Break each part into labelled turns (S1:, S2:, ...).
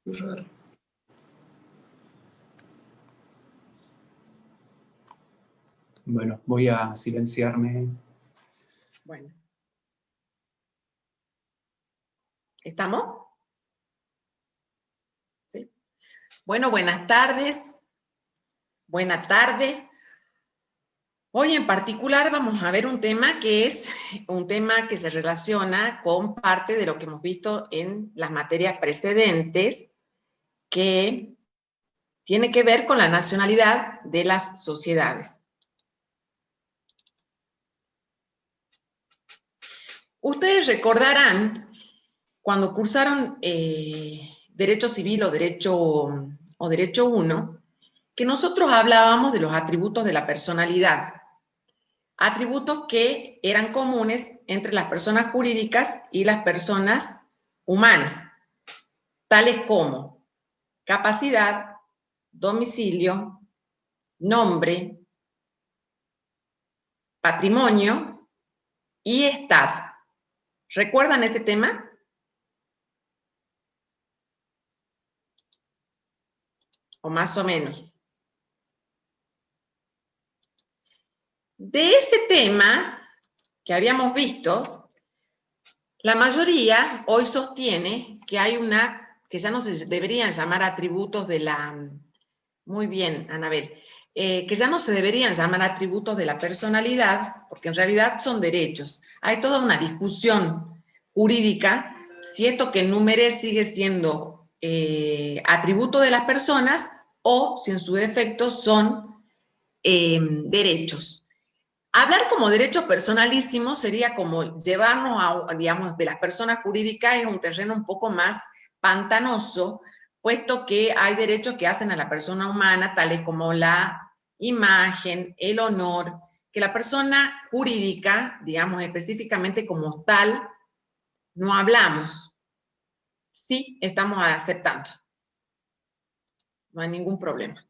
S1: Qué raro. Bueno, voy a silenciarme.
S2: Bueno. ¿Estamos? ¿Sí? Bueno, buenas tardes. Buenas tardes. Hoy en particular vamos a ver un tema que es un tema que se relaciona con parte de lo que hemos visto en las materias precedentes, que tiene que ver con la nacionalidad de las sociedades. Ustedes recordarán cuando cursaron Derecho Civil o Derecho 1, que nosotros hablábamos de los atributos de la personalidad. Atributos que eran comunes entre las personas jurídicas y las personas humanas, tales como capacidad, domicilio, nombre, patrimonio y estado. ¿Recuerdan ese tema? O más o menos. De ese tema que habíamos visto, la mayoría hoy sostiene que hay que ya no se deberían llamar atributos de la... Muy bien, Anabel. Que ya no se deberían llamar atributos de la personalidad, porque en realidad son derechos. Hay toda una discusión jurídica si esto que enumeré sigue siendo atributo de las personas o si en su defecto son derechos. Hablar como derechos personalísimos sería como llevarnos a, digamos, de las personas jurídicas es un terreno un poco más pantanoso, puesto que hay derechos que hacen a la persona humana, tales como la imagen, el honor, que la persona jurídica, digamos específicamente como tal, no hablamos. Sí, estamos aceptando. No hay ningún problema.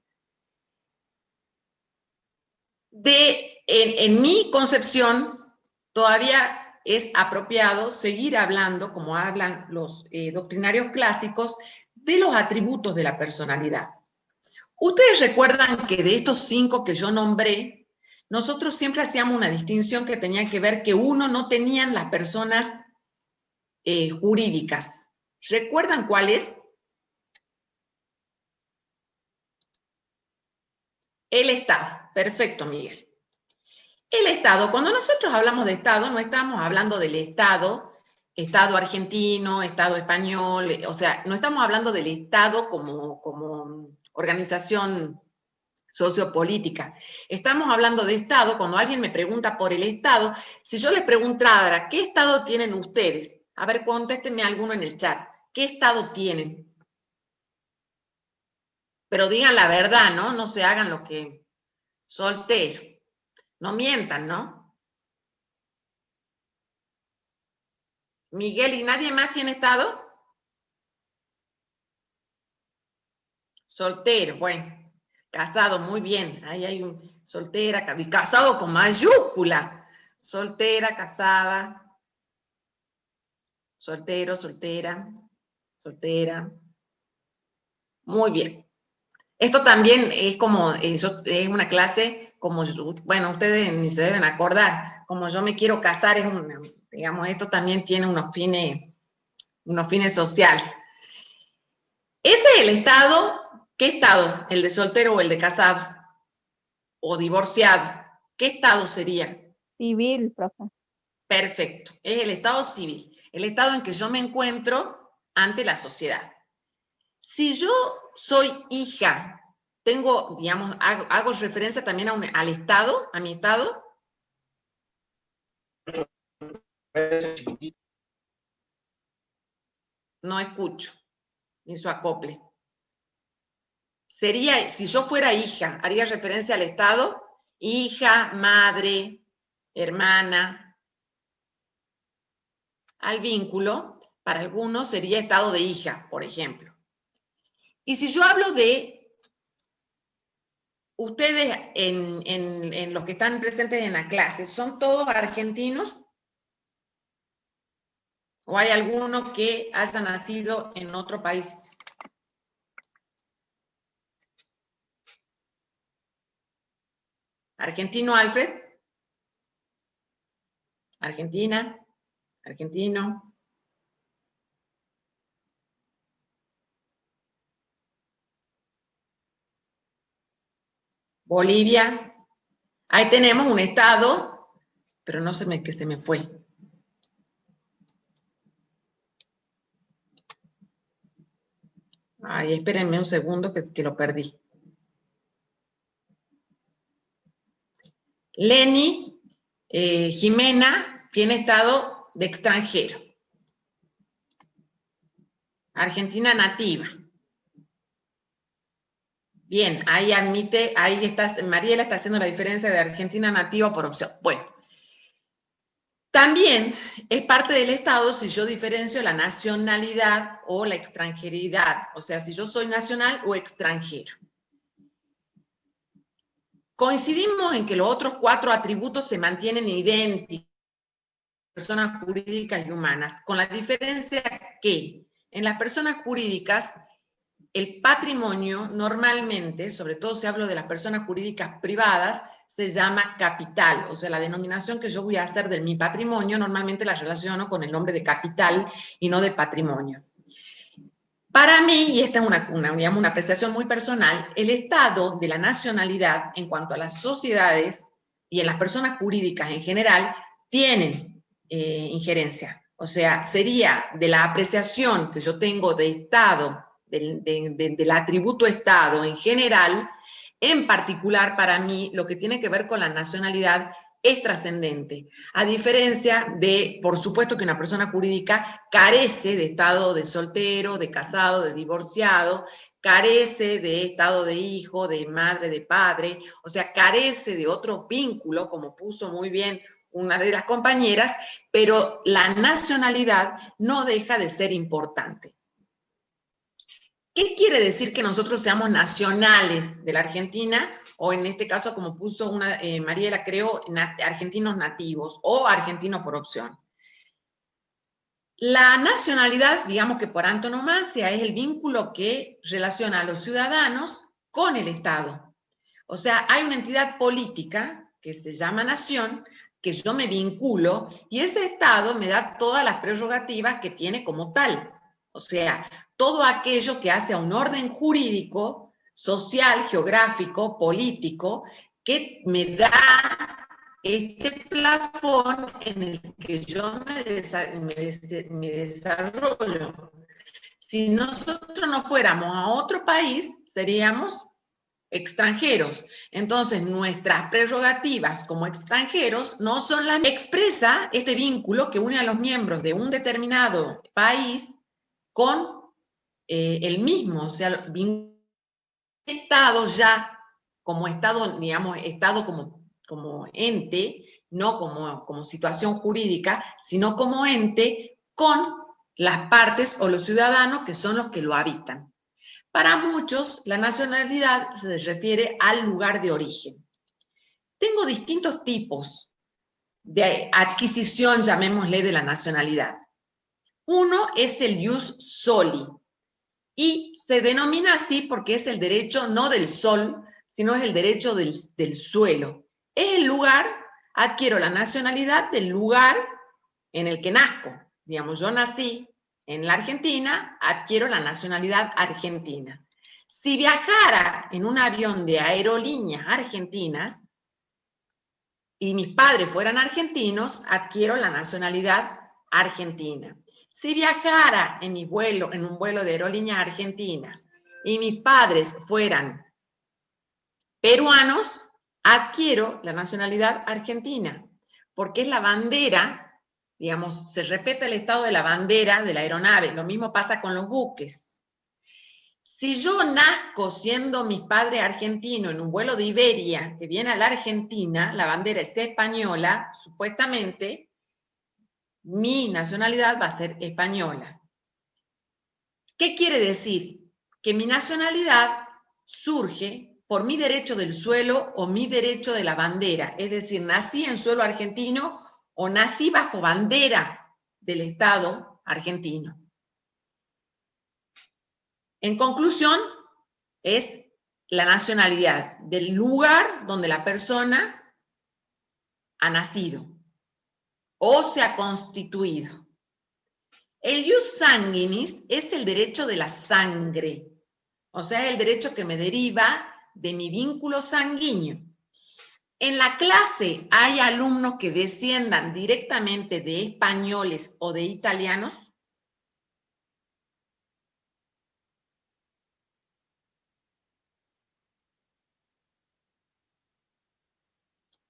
S2: En mi concepción, todavía es apropiado seguir hablando, como hablan los doctrinarios clásicos, de los atributos de la personalidad. Ustedes recuerdan que de estos 5 que yo nombré, nosotros siempre hacíamos una distinción que tenía que ver que uno no tenían las personas jurídicas. ¿Recuerdan cuál es? El Estado. Perfecto, Miguel. El Estado, cuando nosotros hablamos de Estado, no estamos hablando del Estado argentino, Estado español, o sea, no estamos hablando del Estado como organización sociopolítica. Estamos hablando de Estado, cuando alguien me pregunta por el Estado, si yo les preguntara, ¿qué Estado tienen ustedes? A ver, contéstenme alguno en el chat. ¿Qué Estado tienen? Pero digan la verdad, ¿no? No se hagan lo que soltero. No mientan, ¿no? Miguel, ¿y nadie más tiene Estado? Soltero, bueno. Casado, muy bien. Ahí hay un soltera, y casado con mayúscula. Soltera, casada. Soltero, soltera, soltera. Muy bien. Esto también es como, es una clase, como, bueno, ustedes ni se deben acordar, como yo me quiero casar, es digamos, esto también tiene unos fines sociales. Ese es el Estado, ¿qué Estado? ¿El de soltero o el de casado? ¿O divorciado? ¿Qué Estado sería?
S3: Civil, profe.
S2: Perfecto, es el Estado civil, el Estado en que yo me encuentro ante la sociedad. Si yo soy hija, tengo, digamos, hago referencia también al Estado, a mi Estado. No escucho, ni su acople. Sería, si yo fuera hija, haría referencia al Estado, hija, madre, hermana. Al vínculo, para algunos sería estado de hija, por ejemplo. Y si yo hablo de ustedes, en los que están presentes en la clase, ¿son todos argentinos? ¿O hay alguno que haya nacido en otro país? Argentino, Alfred. Argentina. Argentino. Bolivia. Ahí tenemos un estado, pero no sé qué se me fue. Ay, espérenme un segundo que lo perdí. Leni, Jimena, tiene estado de extranjero. Argentina nativa. Bien, ahí admite, ahí está, Mariela está haciendo la diferencia de Argentina nativa por opción. Bueno, también es parte del Estado si yo diferencio la nacionalidad o la extranjeridad, o sea, si yo soy nacional o extranjero. Coincidimos en que los otros 4 atributos se mantienen idénticos, personas jurídicas y humanas, con la diferencia que en las personas jurídicas el patrimonio normalmente, sobre todo si hablo de las personas jurídicas privadas, se llama capital, o sea, la denominación que yo voy a hacer de mi patrimonio normalmente la relaciono con el nombre de capital y no de patrimonio. Para mí, y esta es una apreciación muy personal, el estado de la nacionalidad en cuanto a las sociedades y en las personas jurídicas en general tienen injerencia. O sea, sería de la apreciación que yo tengo de estado, del atributo estado en general, en particular para mí lo que tiene que ver con la nacionalidad es trascendente, a diferencia de, por supuesto que una persona jurídica carece de estado de soltero, de casado, de divorciado, carece de estado de hijo, de madre, de padre, o sea, carece de otro vínculo, como puso muy bien una de las compañeras, pero la nacionalidad no deja de ser importante. ¿Qué quiere decir que nosotros seamos nacionales de la Argentina? O en este caso, como puso Mariela, creo, argentinos nativos o argentinos por opción. La nacionalidad, digamos que por antonomasia, es el vínculo que relaciona a los ciudadanos con el Estado. O sea, hay una entidad política que se llama nación, que yo me vinculo, y ese Estado me da todas las prerrogativas que tiene como tal. O sea, todo aquello que hace a un orden jurídico, social, geográfico, político, que me da este plafón en el que yo me desarrollo. Si nosotros no fuéramos a otro país, seríamos extranjeros. Entonces, nuestras prerrogativas como extranjeros no son las que expresa este vínculo que une a los miembros de un determinado país con el mismo, o sea, Estado ya como Estado, digamos, Estado como ente, no como situación jurídica, sino como ente con las partes o los ciudadanos que son los que lo habitan. Para muchos, la nacionalidad se refiere al lugar de origen. Tengo distintos tipos de adquisición, llamémosle, de la nacionalidad. Uno es el ius soli, y se denomina así porque es el derecho no del sol, sino es el derecho del suelo. Es el lugar, adquiero la nacionalidad del lugar en el que nazco. Digamos, yo nací en la Argentina, adquiero la nacionalidad argentina. Si viajara en un avión de aerolíneas argentinas y mis padres fueran argentinos, adquiero la nacionalidad argentina. Si viajara en un vuelo de aerolíneas argentinas y mis padres fueran peruanos, adquiero la nacionalidad argentina, porque es la bandera, digamos, se respeta el estado de la bandera de la aeronave. Lo mismo pasa con los buques. Si yo nazco siendo mi padre argentino en un vuelo de Iberia que viene a la Argentina, la bandera es española, supuestamente, mi nacionalidad va a ser española. ¿Qué quiere decir? Que mi nacionalidad surge por mi derecho del suelo o mi derecho de la bandera. Es decir, nací en suelo argentino o nací bajo bandera del Estado argentino. En conclusión, es la nacionalidad del lugar donde la persona ha nacido o se ha constituido. El ius sanguinis es el derecho de la sangre, o sea, el derecho que me deriva de mi vínculo sanguíneo. En la clase hay alumnos que desciendan directamente de españoles o de italianos.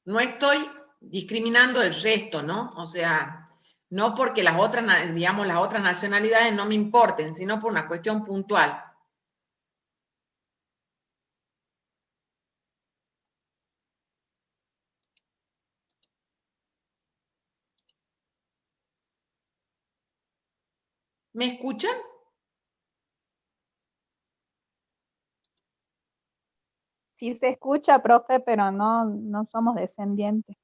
S2: No estoy discriminando el resto, ¿no? O sea, no porque las otras, digamos, las otras nacionalidades no me importen, sino por una cuestión puntual. ¿Me escuchan?
S3: Sí se escucha, profe, pero no somos descendientes.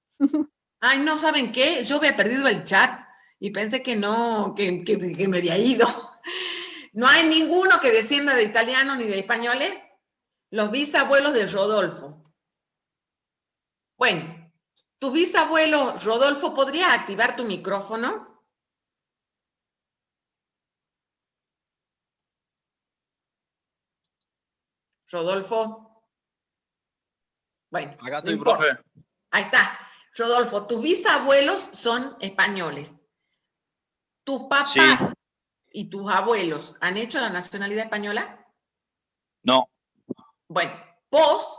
S2: Ay, no, ¿saben qué? Yo había perdido el chat y pensé que no, que me había ido. No hay ninguno que descienda de italianos ni de españoles. Los bisabuelos de Rodolfo. Bueno, tu bisabuelo Rodolfo, ¿podría activar tu micrófono? Rodolfo. Bueno,
S4: Acá
S2: no
S4: estoy,
S2: importa.
S4: profe.
S2: Ahí está. Rodolfo, tus bisabuelos son españoles. ¿Tus papás
S4: Sí.
S2: y tus abuelos han hecho la nacionalidad española?
S4: No.
S2: Bueno, vos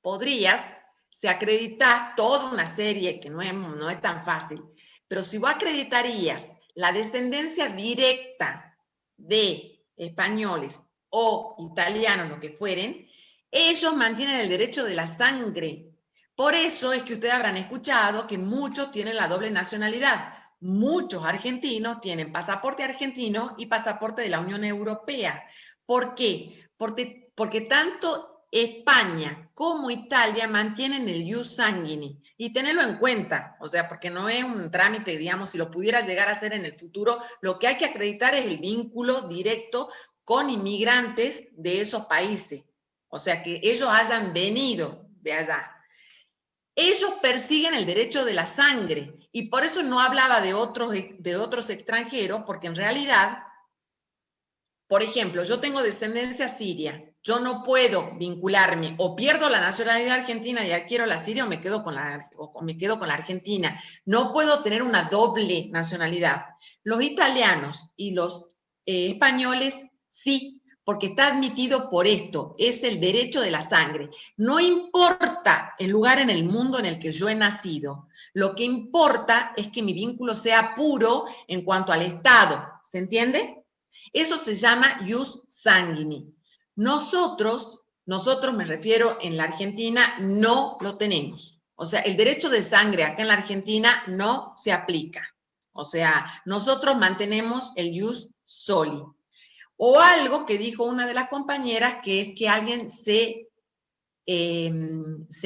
S2: podrías, si acreditas toda una serie que no es tan fácil, pero si vos acreditarías la descendencia directa de españoles o italianos, lo que fueren, ellos mantienen el derecho de la sangre. Por eso es que ustedes habrán escuchado que muchos tienen la doble nacionalidad. Muchos argentinos tienen pasaporte argentino y pasaporte de la Unión Europea. ¿Por qué? Porque tanto España como Italia mantienen el ius sanguinis. Y tenerlo en cuenta, o sea, porque no es un trámite, digamos, si lo pudiera llegar a hacer en el futuro, lo que hay que acreditar es el vínculo directo con inmigrantes de esos países. O sea, que ellos hayan venido de allá. Ellos persiguen el derecho de la sangre y por eso no hablaba de otros extranjeros, porque en realidad, por ejemplo, yo tengo descendencia siria, yo no puedo vincularme, o pierdo la nacionalidad argentina y adquiero la siria, o me quedo con la argentina. No puedo tener una doble nacionalidad. Los italianos y los españoles sí, porque está admitido por esto, es el derecho de la sangre. No importa el lugar en el mundo en el que yo he nacido, lo que importa es que mi vínculo sea puro en cuanto al Estado, ¿se entiende? Eso se llama ius sanguinis. Nosotros me refiero en la Argentina, no lo tenemos. O sea, el derecho de sangre acá en la Argentina no se aplica. O sea, nosotros mantenemos el ius soli. O algo que dijo una de las compañeras, que es que alguien se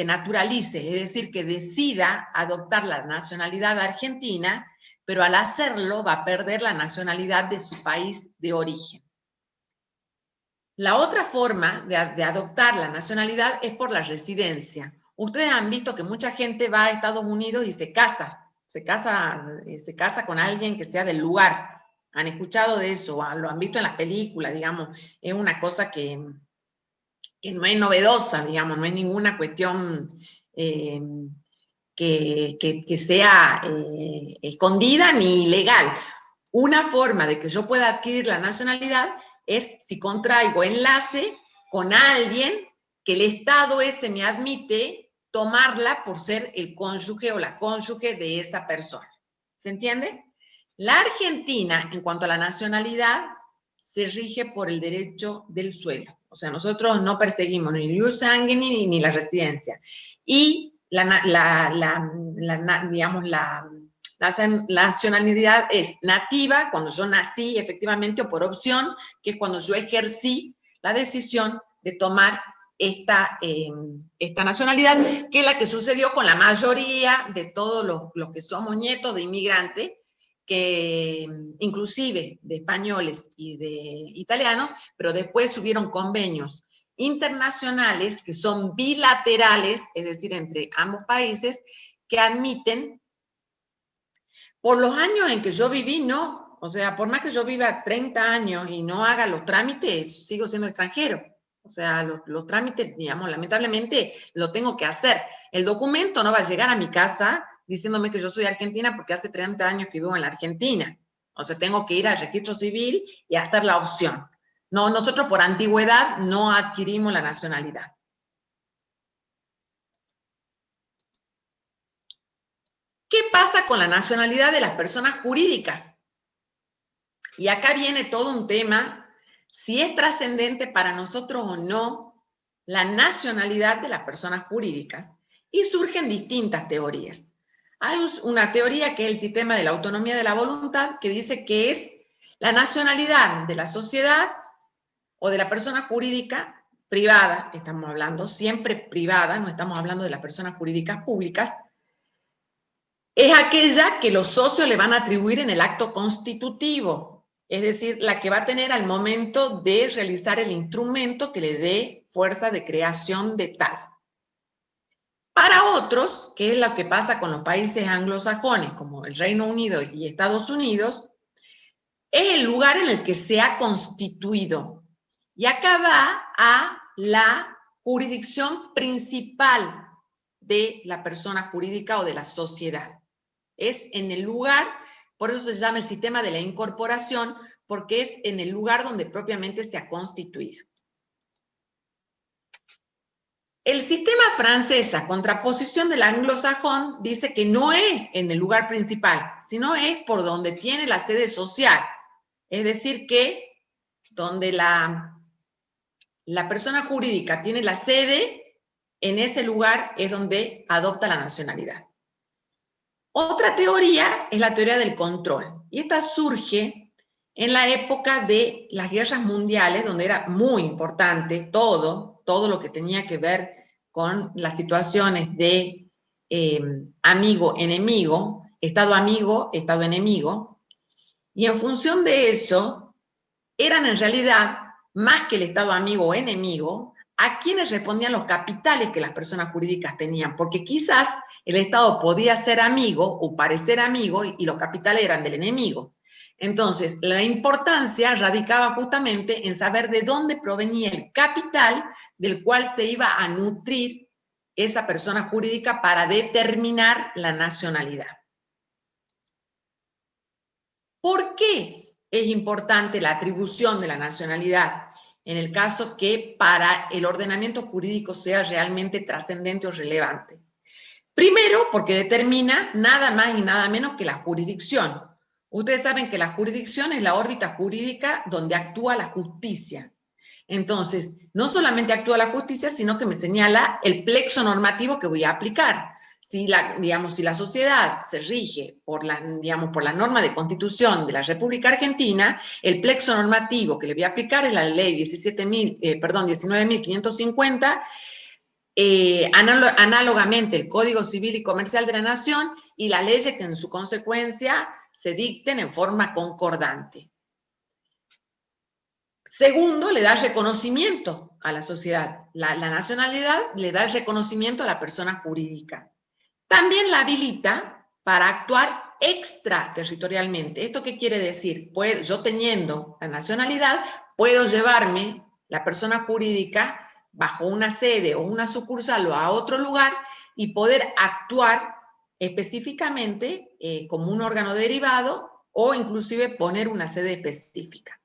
S2: naturalice, es decir, que decida adoptar la nacionalidad argentina, pero al hacerlo va a perder la nacionalidad de su país de origen. La otra forma de adoptar la nacionalidad es por la residencia. Ustedes han visto que mucha gente va a Estados Unidos y se casa con alguien que sea del lugar. ¿Han escuchado de eso? Lo han visto en las películas, digamos. Es una cosa que no es novedosa, digamos, no es ninguna cuestión que sea escondida ni ilegal. Una forma de que yo pueda adquirir la nacionalidad es si contraigo enlace con alguien que el Estado ese me admite tomarla por ser el cónyuge o la cónyuge de esa persona. ¿Se entiende? La Argentina, en cuanto a la nacionalidad, se rige por el derecho del suelo. O sea, nosotros no perseguimos ni el ius sanguinis ni la residencia. Y la nacionalidad es nativa, cuando yo nací efectivamente, o por opción, que es cuando yo ejercí la decisión de tomar esta nacionalidad, que es la que sucedió con la mayoría de todos los que somos nietos de inmigrantes, que inclusive de españoles y de italianos, pero después hubieron convenios internacionales que son bilaterales, es decir, entre ambos países, que admiten, por los años en que yo viví, no. O sea, por más que yo viva 30 años y no haga los trámites, sigo siendo extranjero. O sea, los trámites, digamos, lamentablemente lo tengo que hacer. El documento no va a llegar a mi casa diciéndome que yo soy argentina porque hace 30 años que vivo en la Argentina. O sea, tengo que ir al registro civil y hacer la opción. No, nosotros por antigüedad no adquirimos la nacionalidad. ¿Qué pasa con la nacionalidad de las personas jurídicas? Y acá viene todo un tema, si es trascendente para nosotros o no la nacionalidad de las personas jurídicas. Y surgen distintas teorías. Hay una teoría que es el sistema de la autonomía de la voluntad, que dice que es la nacionalidad de la sociedad o de la persona jurídica privada, estamos hablando siempre privada, no estamos hablando de las personas jurídicas públicas, es aquella que los socios le van a atribuir en el acto constitutivo, es decir, la que va a tener al momento de realizar el instrumento que le dé fuerza de creación de tal. Para otros, que es lo que pasa con los países anglosajones, como el Reino Unido y Estados Unidos, es el lugar en el que se ha constituido. Y acá va a la jurisdicción principal de la persona jurídica o de la sociedad. Es en el lugar, por eso se llama el sistema de la incorporación, porque es en el lugar donde propiamente se ha constituido. El sistema francés, a contraposición del anglosajón, dice que no es en el lugar principal, sino es por donde tiene la sede social. Es decir, que donde la persona jurídica tiene la sede, en ese lugar es donde adopta la nacionalidad. Otra teoría es la teoría del control, y esta surge en la época de las guerras mundiales, donde era muy importante todo lo que tenía que ver con las situaciones de amigo-enemigo, Estado amigo, Estado enemigo, y en función de eso, eran en realidad, más que el Estado amigo o enemigo, a quienes respondían los capitales que las personas jurídicas tenían, porque quizás el Estado podía ser amigo o parecer amigo y los capitales eran del enemigo. Entonces, la importancia radicaba justamente en saber de dónde provenía el capital del cual se iba a nutrir esa persona jurídica para determinar la nacionalidad. ¿Por qué es importante la atribución de la nacionalidad en el caso que para el ordenamiento jurídico sea realmente trascendente o relevante? Primero, porque determina nada más y nada menos que la jurisdicción. Ustedes saben que la jurisdicción es la órbita jurídica donde actúa la justicia. Entonces, no solamente actúa la justicia, sino que me señala el plexo normativo que voy a aplicar. Si la sociedad se rige por la norma de constitución de la República Argentina, el plexo normativo que le voy a aplicar es la ley 19.550, análogamente el Código Civil y Comercial de la Nación y las leyes que en su consecuencia se dicten en forma concordante. Segundo, le da reconocimiento a la sociedad. La nacionalidad le da el reconocimiento a la persona jurídica. También la habilita para actuar extraterritorialmente. ¿Esto qué quiere decir? Pues yo teniendo la nacionalidad, puedo llevarme la persona jurídica bajo una sede o una sucursal o a otro lugar y poder actuar específicamente como un órgano derivado o inclusive poner una sede específica.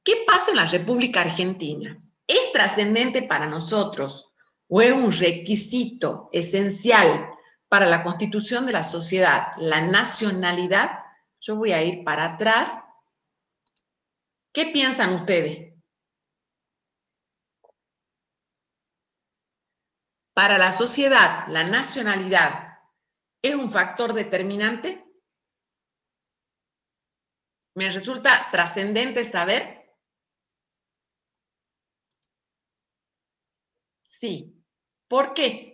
S2: ¿Qué pasa en la República Argentina? ¿Es trascendente para nosotros o es un requisito esencial para la constitución de la sociedad, la nacionalidad? Yo voy a ir para atrás. ¿Qué piensan ustedes? Para la sociedad, la nacionalidad es un factor determinante. Me resulta trascendente saber. Sí. ¿Por qué?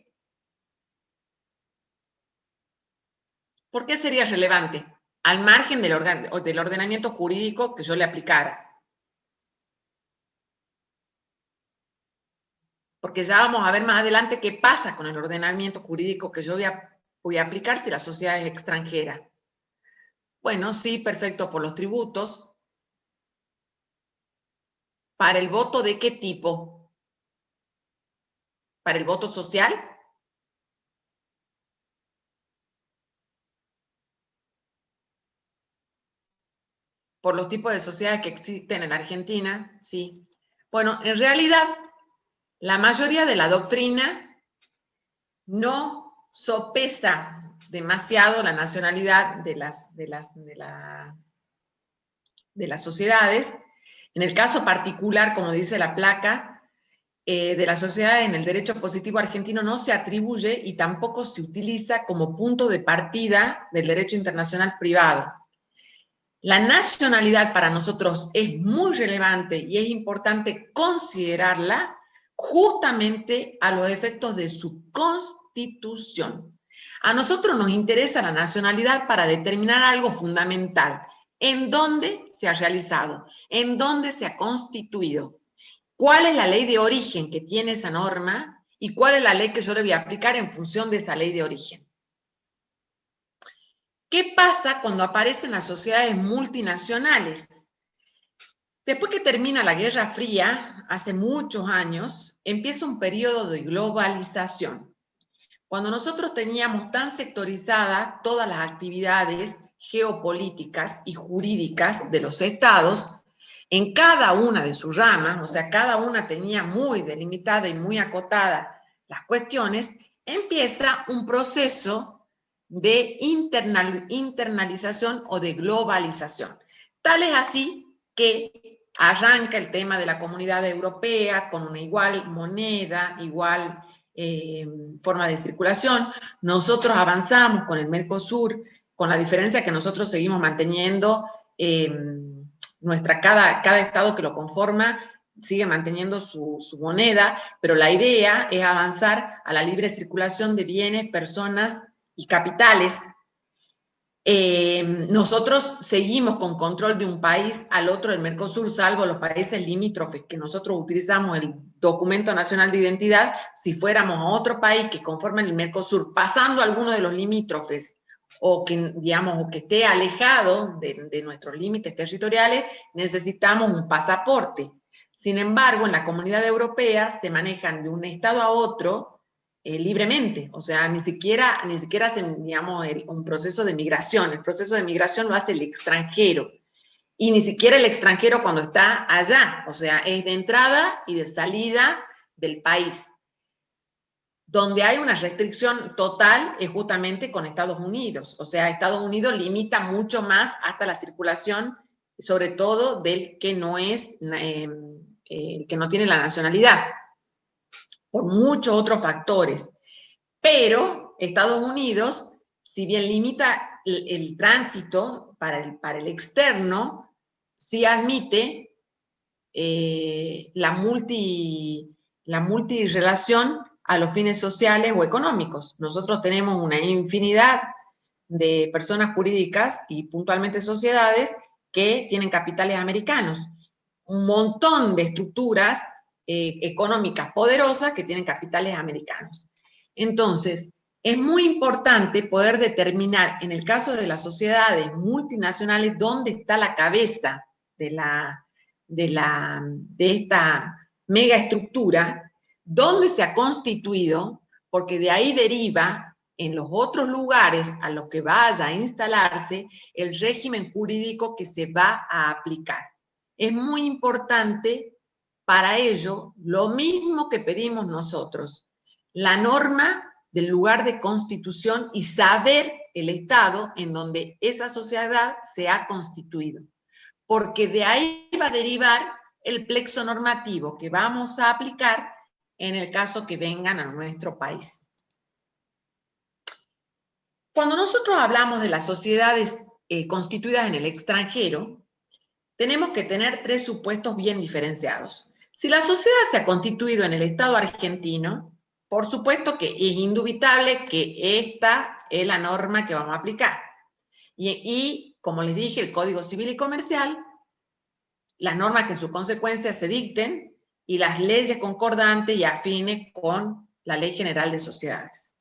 S2: ¿Por qué sería relevante? Al margen del ordenamiento jurídico que yo le aplicara. porque ya vamos a ver más adelante qué pasa con el ordenamiento jurídico que yo voy a aplicar si la sociedad es extranjera. Bueno, sí, perfecto, por los tributos. ¿Para el voto de qué tipo? ¿Para el voto social? Por los tipos de sociedades que existen en Argentina, sí. Bueno, en realidad, la mayoría de la doctrina no sopesa demasiado la nacionalidad de las sociedades. En el caso particular, como dice la placa, de la sociedad en el derecho positivo argentino no se atribuye y tampoco se utiliza como punto de partida del derecho internacional privado. La nacionalidad para nosotros es muy relevante y es importante considerarla justamente a los efectos de su constitución. A nosotros nos interesa la nacionalidad para determinar algo fundamental: en dónde se ha realizado, en dónde se ha constituido, cuál es la ley de origen que tiene esa norma y cuál es la ley que yo le voy a aplicar en función de esa ley de origen. ¿Qué pasa cuando aparecen las sociedades multinacionales? Después que termina la Guerra Fría, hace muchos años, empieza un periodo de globalización. Cuando nosotros teníamos tan sectorizadas todas las actividades geopolíticas y jurídicas de los estados, en cada una de sus ramas, o sea, cada una tenía muy delimitada y muy acotada las cuestiones, empieza un proceso de internalización o de globalización. Tal es así que arranca el tema de la Comunidad Europea con una igual moneda, igual forma de circulación. Nosotros avanzamos con el Mercosur, con la diferencia que nosotros seguimos manteniendo cada estado que lo conforma sigue manteniendo su moneda, pero la idea es avanzar a la libre circulación de bienes, personas y capitales. Nosotros seguimos con control de un país al otro del Mercosur, salvo los países limítrofes, que nosotros utilizamos el documento nacional de identidad. Si fuéramos a otro país que conforme el Mercosur, pasando alguno de los limítrofes, o que, digamos, o que esté alejado de nuestros límites territoriales, necesitamos un pasaporte. Sin embargo, en la Comunidad Europea se manejan de un estado a otro libremente, o sea, ni siquiera hacen, digamos, un proceso de migración. El proceso de migración lo hace el extranjero, y ni siquiera el extranjero cuando está allá, o sea, es de entrada y de salida del país. Donde hay una restricción total es justamente con Estados Unidos, o sea, Estados Unidos limita mucho más hasta la circulación, sobre todo del que no es, que no tiene la nacionalidad, por muchos otros factores. Pero Estados Unidos, si bien limita el tránsito para el externo, sí admite la multirrelación a los fines sociales o económicos. Nosotros tenemos una infinidad de personas jurídicas y puntualmente sociedades que tienen capitales americanos. Un montón de estructuras económicas poderosas que tienen capitales americanos. Entonces, es muy importante poder determinar, en el caso de las sociedades multinacionales, dónde está la cabeza de esta megaestructura, dónde se ha constituido, porque de ahí deriva en los otros lugares a los que vaya a instalarse el régimen jurídico que se va a aplicar. Es muy importante para ello lo mismo que pedimos nosotros: la norma del lugar de constitución y saber el estado en donde esa sociedad se ha constituido, porque de ahí va a derivar el plexo normativo que vamos a aplicar en el caso que vengan a nuestro país. Cuando nosotros hablamos de las sociedades constituidas en el extranjero, tenemos que tener tres supuestos bien diferenciados. Si la sociedad se ha constituido en el Estado argentino, por supuesto que es indubitable que esta es la norma que vamos a aplicar. Y como les dije, el Código Civil y Comercial, las normas que en su consecuencia se dicten y las leyes concordantes y afines con la Ley General de Sociedades.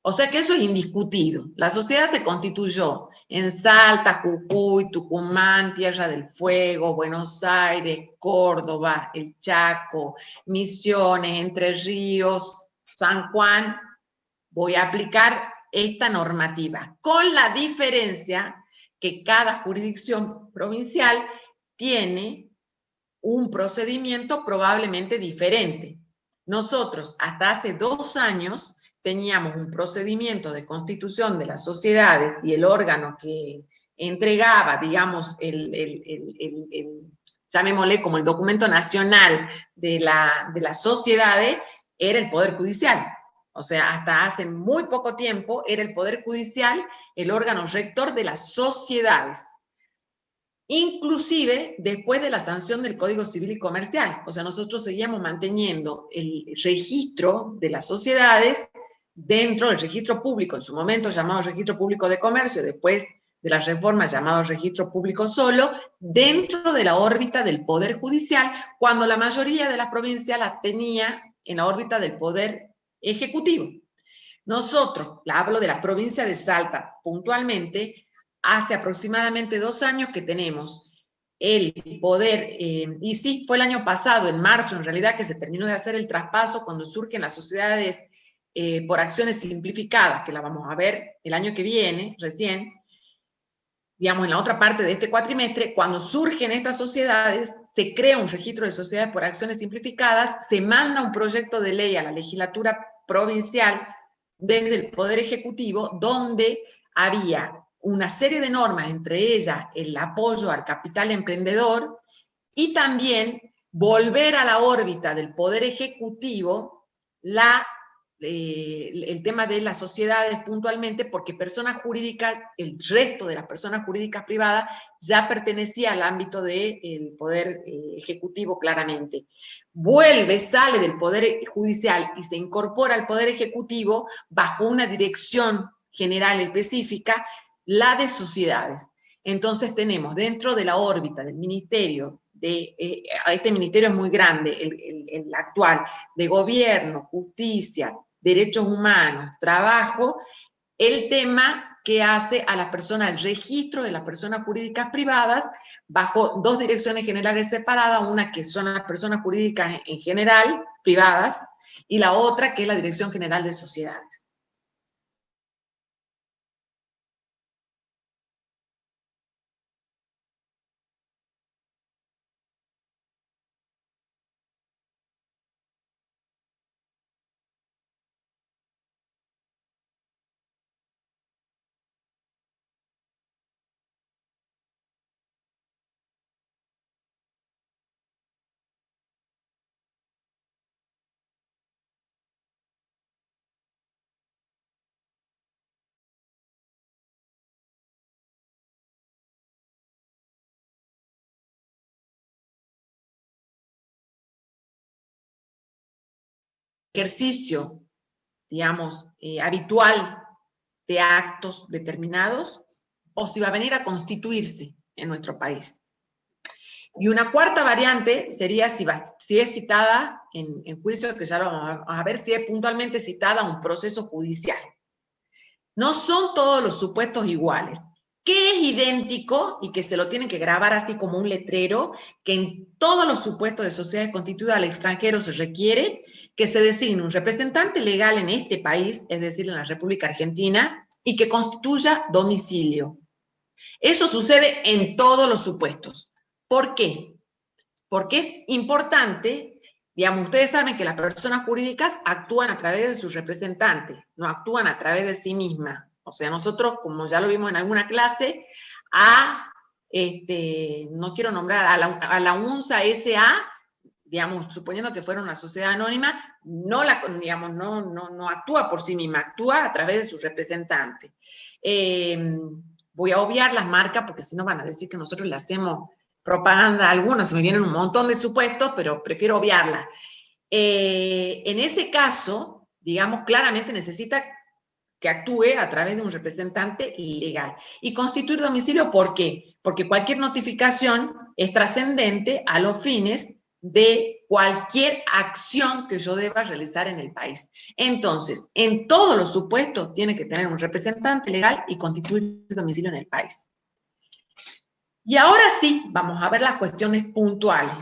S2: O sea que eso es indiscutido. La sociedad se constituyó en Salta, Jujuy, Tucumán, Tierra del Fuego, Buenos Aires, Córdoba, El Chaco, Misiones, Entre Ríos, San Juan. Voy a aplicar esta normativa, con la diferencia que cada jurisdicción provincial tiene un procedimiento probablemente diferente. Nosotros, hasta hace 2 años, teníamos un procedimiento de constitución de las sociedades y el órgano que entregaba, digamos, llamémosle como el documento nacional de las sociedades, era el Poder Judicial. O sea, hasta hace muy poco tiempo era el Poder Judicial el órgano rector de las sociedades. Inclusive después de la sanción del Código Civil y Comercial. O sea, nosotros seguíamos manteniendo el registro de las sociedades dentro del registro público, en su momento llamado Registro Público de Comercio, después de la reforma llamado Registro Público solo, dentro de la órbita del Poder Judicial, cuando la mayoría de las provincias la tenía en la órbita del Poder Ejecutivo. Nosotros, hablo de la provincia de Salta puntualmente, hace aproximadamente 2 años que tenemos el poder, y sí, fue el año pasado, en marzo en realidad, que se terminó de hacer el traspaso cuando surgen las sociedades por acciones simplificadas, que la vamos a ver el año que viene, recién, digamos, en la otra parte de este cuatrimestre. Cuando surgen estas sociedades, se crea un registro de sociedades por acciones simplificadas, se manda un proyecto de ley a la legislatura provincial desde el Poder Ejecutivo, donde había una serie de normas, entre ellas el apoyo al capital emprendedor, y también volver a la órbita del Poder Ejecutivo el tema de las sociedades puntualmente, porque personas jurídicas, el resto de las personas jurídicas privadas ya pertenecía al ámbito del Poder Ejecutivo claramente. Sale del Poder Judicial y se incorpora al Poder Ejecutivo bajo una dirección general específica, la de sociedades. Entonces tenemos dentro de la órbita del ministerio, este ministerio es muy grande, el actual, de gobierno, justicia, derechos humanos, trabajo, el tema que hace a las personas, el registro de las personas jurídicas privadas bajo 2 direcciones generales separadas, una que son las personas jurídicas en general, privadas, y la otra que es la Dirección General de Sociedades. Ejercicio, digamos, habitual de actos determinados, o si va a venir a constituirse en nuestro país. Y una cuarta variante sería si es citada en juicio, que ya lo vamos a ver, si es puntualmente citada un proceso judicial. No son todos los supuestos iguales. ¿Qué es idéntico y que se lo tienen que grabar así como un letrero? Que en todos los supuestos de sociedades constituidas al extranjero se requiere que se designe un representante legal en este país, es decir, en la República Argentina, y que constituya domicilio. Eso sucede en todos los supuestos. ¿Por qué? Porque es importante, digamos, ustedes saben que las personas jurídicas actúan a través de sus representantes, no actúan a través de sí mismas. O sea, nosotros, como ya lo vimos en alguna clase, no quiero nombrar, a la UNSA S.A., digamos, suponiendo que fuera una sociedad anónima, no actúa por sí misma, actúa a través de sus representantes. Voy a obviar las marcas porque si no van a decir que nosotros le hacemos propaganda a algunos, se me vienen un montón de supuestos, pero prefiero obviarlas. En ese caso, digamos, claramente necesita que actúe a través de un representante legal. Y constituir domicilio, ¿por qué? Porque cualquier notificación es trascendente a los fines de cualquier acción que yo deba realizar en el país. Entonces, en todos los supuestos tiene que tener un representante legal y constituir domicilio en el país. Y ahora sí, vamos a ver las cuestiones puntuales.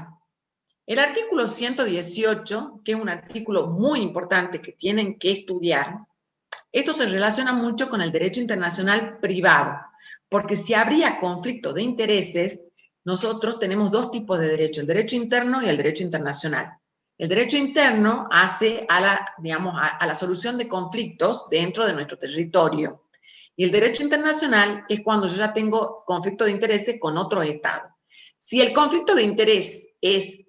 S2: El artículo 118, que es un artículo muy importante que tienen que estudiar, esto se relaciona mucho con el derecho internacional privado, porque si habría conflicto de intereses, nosotros tenemos dos tipos de derecho, el derecho interno y el derecho internacional. El derecho interno hace a la solución de conflictos dentro de nuestro territorio. Y el derecho internacional es cuando yo ya tengo conflicto de intereses con otro Estado. Si el conflicto de interés es,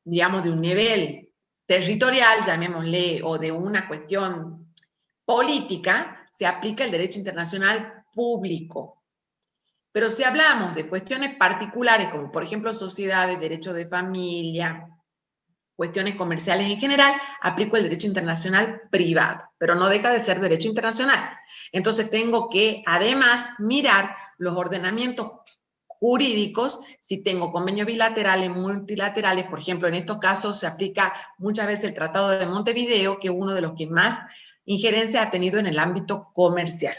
S2: digamos, de un nivel territorial, llamémosle, o de una cuestión política, se aplica el derecho internacional público. Pero si hablamos de cuestiones particulares, como por ejemplo sociedades, derecho de familia, cuestiones comerciales en general, aplico el derecho internacional privado, pero no deja de ser derecho internacional. Entonces tengo que, además, mirar los ordenamientos jurídicos, si tengo convenios bilaterales, multilaterales, por ejemplo, en estos casos se aplica muchas veces el Tratado de Montevideo, que es uno de los que más injerencia ha tenido en el ámbito comercial.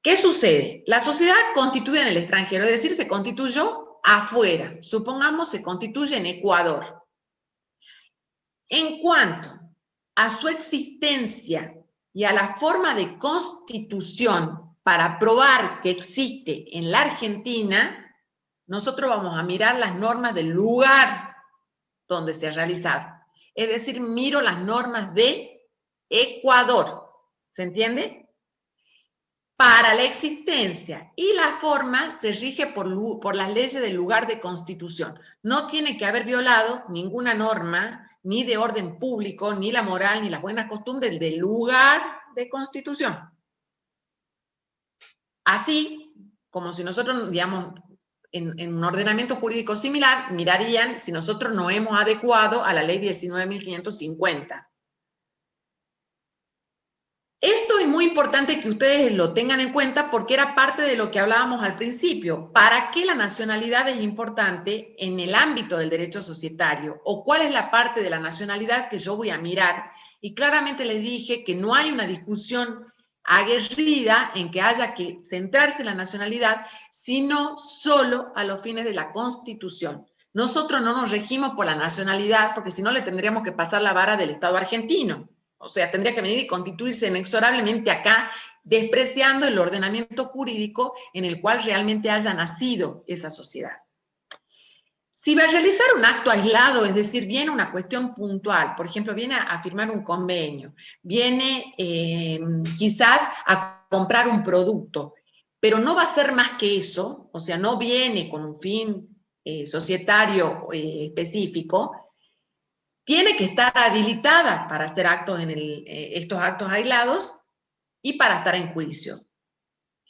S2: ¿Qué sucede? La sociedad constituye en el extranjero, es decir, se constituyó afuera. Supongamos se constituye en Ecuador. En cuanto a su existencia y a la forma de constitución para probar que existe en la Argentina, nosotros vamos a mirar las normas del lugar donde se ha realizado. Es decir, miro las normas de Ecuador. ¿Se entiende? Para la existencia y la forma se rige por las leyes del lugar de constitución. No tiene que haber violado ninguna norma, ni de orden público, ni la moral, ni las buenas costumbres del lugar de constitución. Así, como si nosotros, digamos, en un ordenamiento jurídico similar, mirarían si nosotros no hemos adecuado a la ley 19.550. Esto es muy importante que ustedes lo tengan en cuenta porque era parte de lo que hablábamos al principio. ¿Para qué la nacionalidad es importante en el ámbito del derecho societario? ¿O cuál es la parte de la nacionalidad que yo voy a mirar? Y claramente les dije que no hay una discusión aguerrida en que haya que centrarse en la nacionalidad, sino solo a los fines de la Constitución. Nosotros no nos regimos por la nacionalidad porque si no le tendríamos que pasar la vara del Estado argentino. O sea, tendría que venir y constituirse inexorablemente acá, despreciando el ordenamiento jurídico en el cual realmente haya nacido esa sociedad. Si va a realizar un acto aislado, es decir, viene una cuestión puntual, por ejemplo, viene a firmar un convenio, viene quizás a comprar un producto, pero no va a ser más que eso, o sea, no viene con un fin societario específico, tiene que estar habilitada para hacer actos estos actos aislados y para estar en juicio.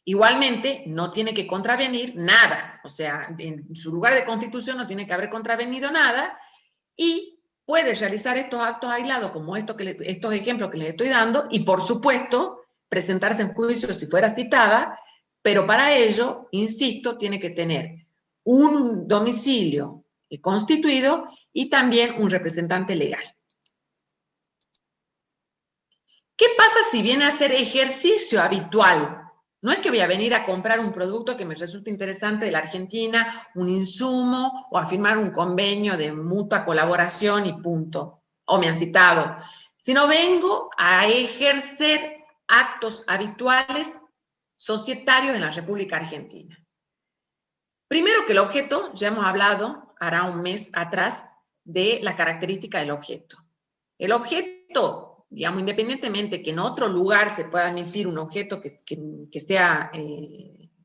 S2: Igualmente, no tiene que contravenir nada, o sea, en su lugar de constitución no tiene que haber contravenido nada y puede realizar estos actos aislados como estos ejemplos que les estoy dando y, por supuesto, presentarse en juicio si fuera citada, pero para ello, insisto, tiene que tener un domicilio constituido y también un representante legal. ¿Qué pasa si viene a hacer ejercicio habitual? No es que voy a venir a comprar un producto que me resulte interesante de la Argentina, un insumo, o a firmar un convenio de mutua colaboración y punto, o me han citado, sino vengo a ejercer actos habituales societarios en la República Argentina. Primero que el objeto, ya hemos hablado, hará un mes atrás, de la característica del objeto. El objeto, digamos, independientemente que en otro lugar se pueda admitir un objeto que sea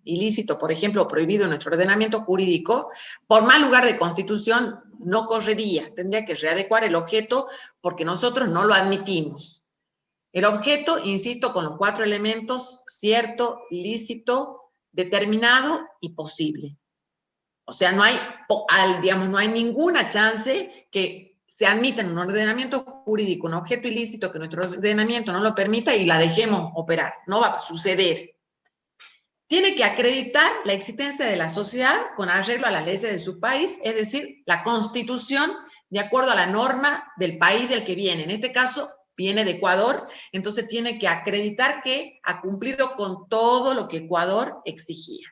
S2: ilícito, por ejemplo, prohibido en nuestro ordenamiento jurídico, por mal lugar de constitución no correría, tendría que readecuar el objeto porque nosotros no lo admitimos. El objeto, insisto, con los 4 elementos, cierto, lícito, determinado y posible. O sea, no hay, digamos, no hay ninguna chance que se admita en un ordenamiento jurídico un objeto ilícito que nuestro ordenamiento no lo permita y la dejemos operar. No va a suceder. tiene que acreditar la existencia de la sociedad con arreglo a las leyes de su país, es decir, la constitución de acuerdo a la norma del país del que viene. En este caso, viene de Ecuador, entonces tiene que acreditar que ha cumplido con todo lo que Ecuador exigía.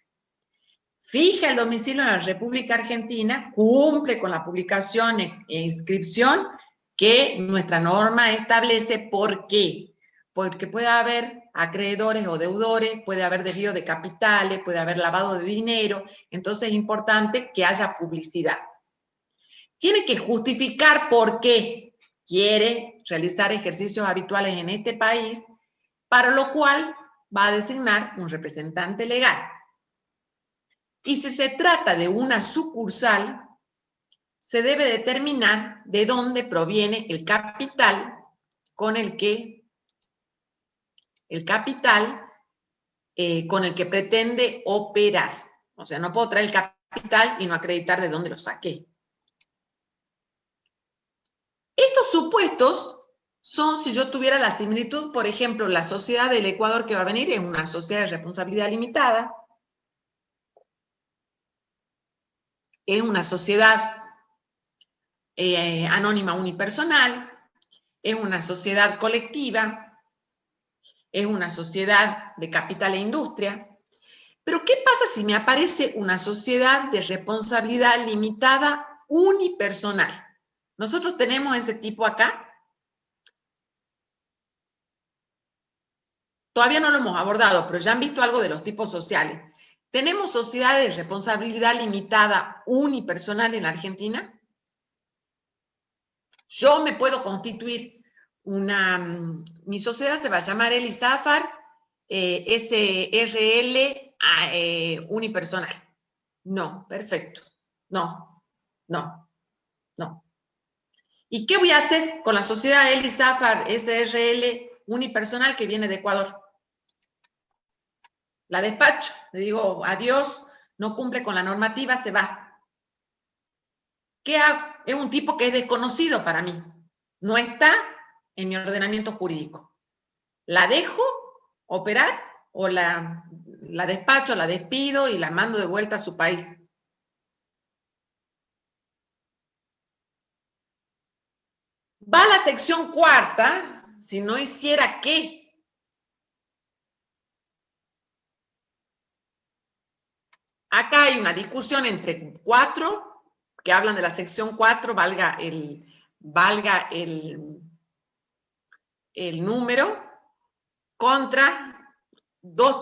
S2: Fija el domicilio en la República Argentina, cumple con la publicación e inscripción que nuestra norma establece. ¿Por qué? Porque puede haber acreedores o deudores, puede haber desvío de capitales, puede haber lavado de dinero, entonces es importante que haya publicidad. Tiene que justificar por qué quiere realizar ejercicios habituales en este país, para lo cual va a designar un representante legal. Y si se trata de una sucursal, se debe determinar de dónde proviene el capital con el que pretende operar. O sea, no puedo traer el capital y no acreditar de dónde lo saqué. Estos supuestos son si yo tuviera la similitud, por ejemplo, la sociedad del Ecuador que va a venir es una sociedad de responsabilidad limitada, es una sociedad anónima unipersonal, es una sociedad colectiva, es una sociedad de capital e industria. Pero ¿qué pasa si me aparece una sociedad de responsabilidad limitada unipersonal? Nosotros tenemos ese tipo acá. Todavía no lo hemos abordado, pero ya han visto algo de los tipos sociales. ¿Tenemos sociedades de responsabilidad limitada unipersonal en Argentina? Yo me puedo constituir mi sociedad se va a llamar Elisafar SRL unipersonal. No, perfecto. No. ¿Y qué voy a hacer con la sociedad Elisafar SRL unipersonal que viene de Ecuador? La despacho, le digo adiós, no cumple con la normativa, se va. ¿Qué hago? Es un tipo que es desconocido para mí. No está en mi ordenamiento jurídico. ¿La dejo operar o la despacho, la despido y la mando de vuelta a su país? Va a la sección cuarta, si no hiciera ¿qué? Acá hay una discusión entre cuatro que hablan de la sección 4, valga el número, contra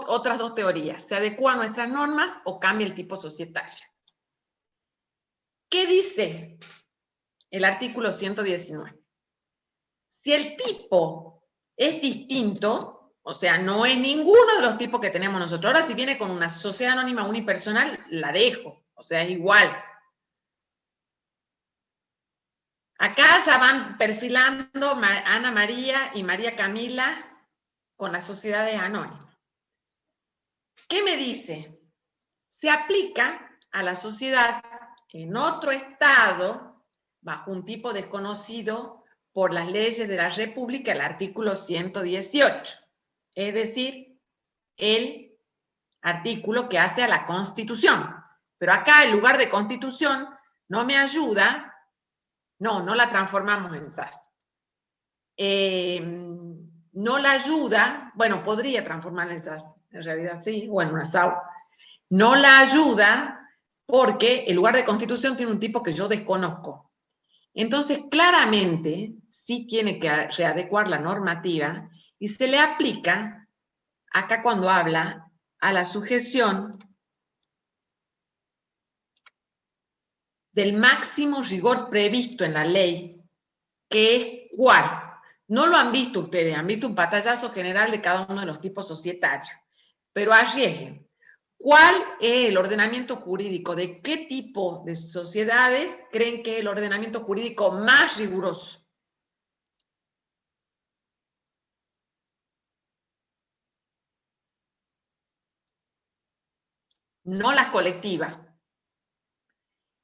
S2: otras dos teorías. ¿Se adecua a nuestras normas o cambia el tipo societario? ¿Qué dice el artículo 119? Si el tipo es distinto, o sea, no es ninguno de los tipos que tenemos nosotros. Ahora, si viene con una sociedad anónima unipersonal, la dejo, o sea, es igual. Acá ya van perfilando Ana María y María Camila con las sociedades anónimas. ¿Qué me dice? Se aplica a la sociedad en otro estado, bajo un tipo desconocido por las leyes de la República, el artículo 118. Es decir, el artículo que hace a la Constitución. Pero acá, en lugar de Constitución, no me ayuda. No la transformamos en SAS. No la ayuda, bueno, podría transformarla en SAS, en realidad sí, o en una SAU. No la ayuda porque en lugar de Constitución tiene un tipo que yo desconozco. Entonces, claramente, sí tiene que readecuar la normativa y se le aplica, acá cuando habla, a la sujeción del máximo rigor previsto en la ley, que es ¿cuál? No lo han visto ustedes, han visto un pantallazo general de cada uno de los tipos societarios, pero arriesguen. ¿Cuál es el ordenamiento jurídico? ¿De qué tipo de sociedades creen que es el ordenamiento jurídico más riguroso? No las colectivas.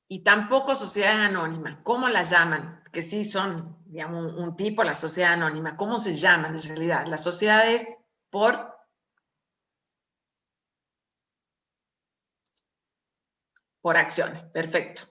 S2: Y tampoco sociedades anónimas. ¿Cómo las llaman? Que sí son, digamos, un tipo, la sociedad anónima. ¿Cómo se llaman en realidad? Las sociedades por por acciones, perfecto.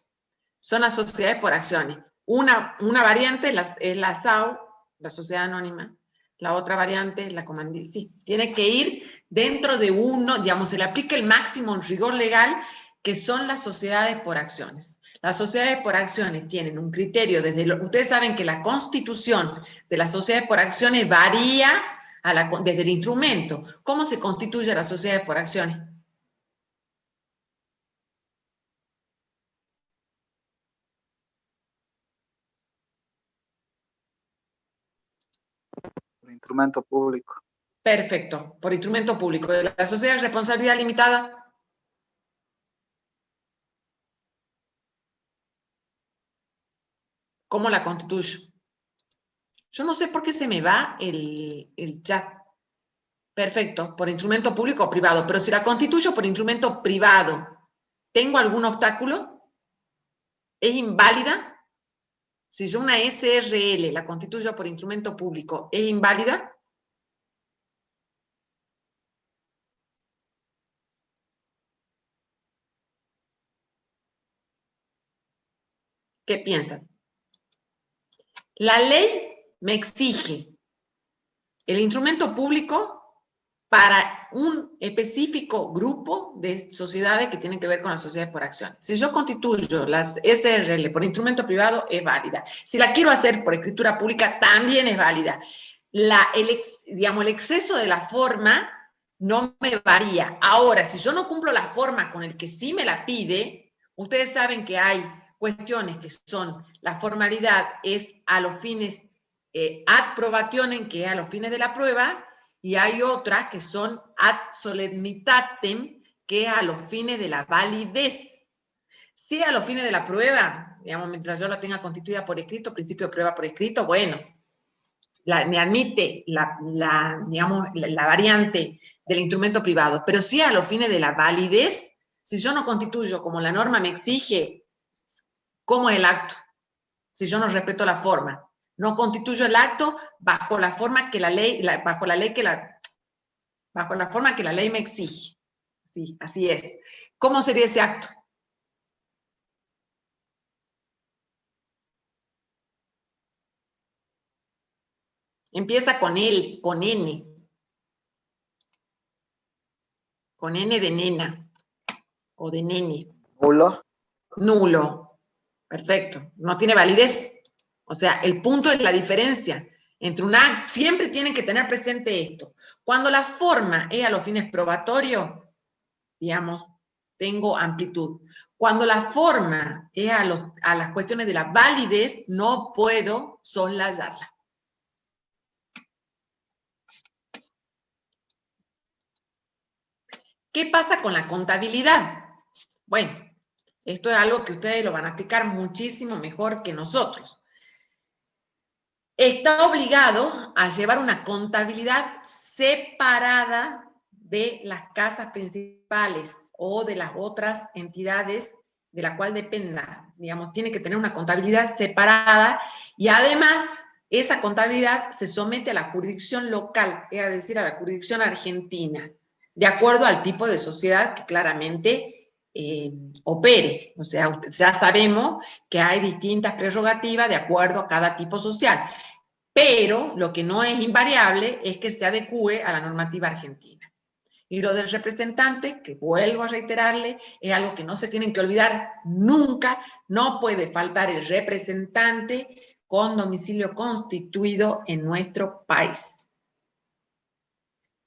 S2: Son las sociedades por acciones. Una variante es la SAO, la sociedad anónima. La otra variante es la comandita. Sí, tiene que ir dentro de uno, digamos, se le aplica el máximo rigor legal, que son las sociedades por acciones. Las sociedades por acciones tienen un criterio, ustedes saben que la constitución de las sociedades por acciones varía desde el instrumento. ¿Cómo se constituye la sociedad por acciones?
S4: Por instrumento público.
S2: Perfecto, por instrumento público. ¿De la sociedad de responsabilidad limitada? ¿Cómo la constituyo? Yo no sé por qué se me va el chat. Perfecto, por instrumento público o privado. Pero si la constituyo por instrumento privado, ¿tengo algún obstáculo? ¿Es inválida? Si yo una SRL la constituyo por instrumento público, ¿es inválida? ¿Qué piensan? La ley me exige el instrumento público para un específico grupo de sociedades que tienen que ver con las sociedades por acción. Si yo constituyo las SRL por instrumento privado, es válida. Si la quiero hacer por escritura pública, también es válida. El exceso de la forma no me varía. Ahora, si yo no cumplo la forma con el que sí me la pide, ustedes saben que hay cuestiones que son, la formalidad es a los fines ad probationem, que es a los fines de la prueba, y hay otras que son ad solemnitatem, que es a los fines de la validez. Si a los fines de la prueba, digamos, mientras yo la tenga constituida por escrito, principio de prueba por escrito, bueno, me admite digamos, la variante del instrumento privado, pero si a los fines de la validez, si yo no constituyo como la norma me exige, ¿cómo es el acto? Si yo no respeto la forma. No constituyo el acto bajo la forma que la ley, bajo la forma que la ley me exige. Sí, así es. ¿Cómo sería ese acto? Empieza con él, con N. Con N de nena. O de nene.
S4: Nulo.
S2: Nulo. Perfecto. No tiene validez. O sea, el punto es la diferencia entre un acto. Siempre tienen que tener presente esto. Cuando la forma es a los fines probatorios, digamos, tengo amplitud. Cuando la forma es a las cuestiones de la validez, no puedo soslayarla. ¿Qué pasa con la contabilidad? Bueno, esto es algo que ustedes lo van a explicar muchísimo mejor que nosotros. Está obligado a llevar una contabilidad separada de las casas principales o de las otras entidades de la cual dependa. Digamos, tiene que tener una contabilidad separada y además esa contabilidad se somete a la jurisdicción local, es decir, a la jurisdicción argentina, de acuerdo al tipo de sociedad que claramente opere. O sea, ya sabemos que hay distintas prerrogativas de acuerdo a cada tipo social, pero lo que no es invariable es que se adecue a la normativa argentina. Y lo del representante, que vuelvo a reiterarle, es algo que no se tienen que olvidar nunca. No puede faltar el representante con domicilio constituido en nuestro país.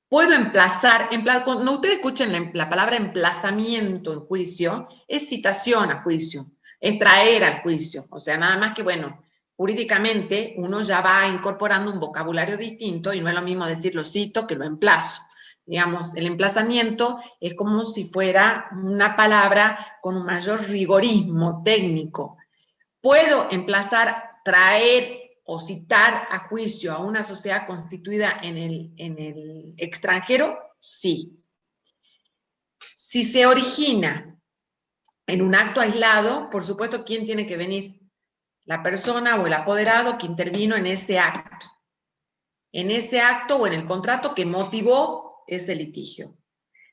S2: Puedo emplazar, cuando ustedes escuchen la palabra emplazamiento en juicio, es citación a juicio, es traer al juicio. O sea, nada más que, bueno, jurídicamente uno ya va incorporando un vocabulario distinto y no es lo mismo decir lo cito que lo emplazo. Digamos, el emplazamiento es como si fuera una palabra con un mayor rigorismo técnico. ¿Puedo emplazar, traer o citar a juicio a una sociedad constituida en el extranjero? Sí. Si se origina en un acto aislado, por supuesto, ¿quién tiene que venir? La persona o el apoderado que intervino en ese acto. En ese acto o en el contrato que motivó ese litigio.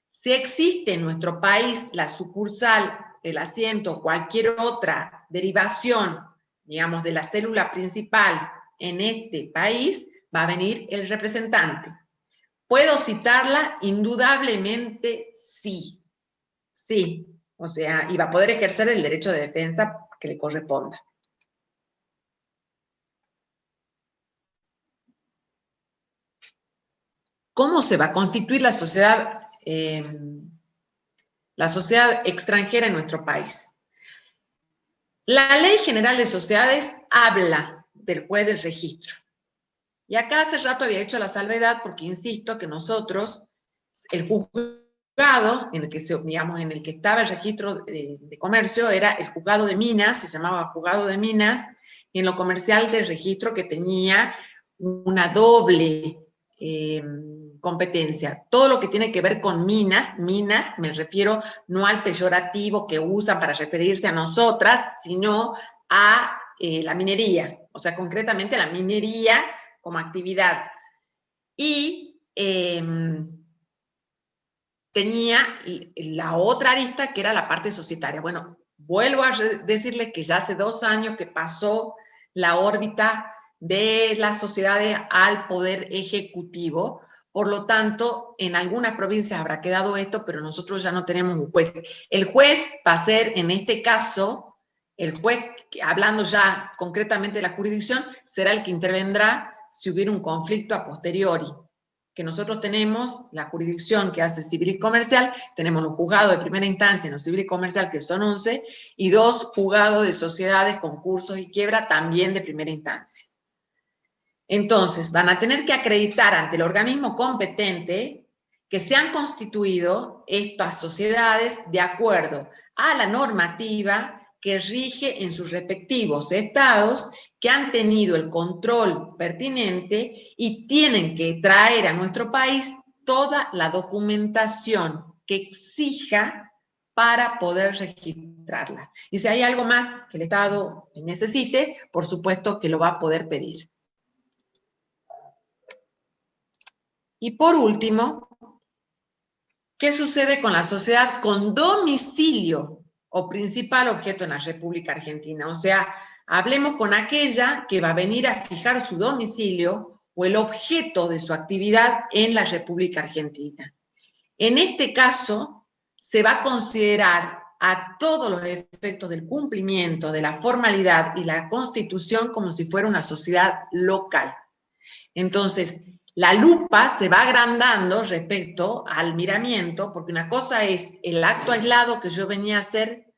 S2: Si existe en nuestro país la sucursal el asiento o cualquier otra derivación, digamos, de la célula principal en este país, va a venir el representante. ¿Puedo citarla? Indudablemente sí. Sí. O sea, y va a poder ejercer el derecho de defensa que le corresponda. ¿Cómo se va a constituir la sociedad extranjera en nuestro país? La Ley General de Sociedades habla del juez del registro. Y acá hace rato había hecho la salvedad porque insisto que nosotros, el juzgado en el que, digamos, en el que estaba el registro de comercio era el juzgado de Minas, se llamaba juzgado de Minas, y en lo comercial del registro que tenía una doble competencia. Todo lo que tiene que ver con minas, me refiero no al peyorativo que usan para referirse a nosotras, sino a la minería, o sea, concretamente la minería como actividad. Y tenía la otra arista que era la parte societaria. Bueno, vuelvo a decirles que ya hace 2 años que pasó la órbita de las sociedades al poder ejecutivo, por lo tanto, en algunas provincias habrá quedado esto, pero nosotros ya no tenemos un juez. El juez va a ser, en este caso, el juez, hablando ya concretamente de la jurisdicción, será el que intervendrá si hubiera un conflicto a posteriori. Que nosotros tenemos la jurisdicción que hace civil y comercial, tenemos los juzgados de primera instancia en lo civil y comercial, que son 11, y 2 juzgados de sociedades, concursos y quiebra, también de primera instancia. Entonces, van a tener que acreditar ante el organismo competente que se han constituido estas sociedades de acuerdo a la normativa que rige en sus respectivos estados, que han tenido el control pertinente y tienen que traer a nuestro país toda la documentación que exija para poder registrarla. Y si hay algo más que el Estado necesite, por supuesto que lo va a poder pedir. Y por último, ¿qué sucede con la sociedad con domicilio o principal objeto en la República Argentina? O sea, hablemos con aquella que va a venir a fijar su domicilio o el objeto de su actividad en la República Argentina. En este caso, se va a considerar a todos los efectos del cumplimiento de la formalidad y la constitución como si fuera una sociedad local. Entonces, la lupa se va agrandando respecto al miramiento, porque una cosa es el acto aislado que yo venía a hacer,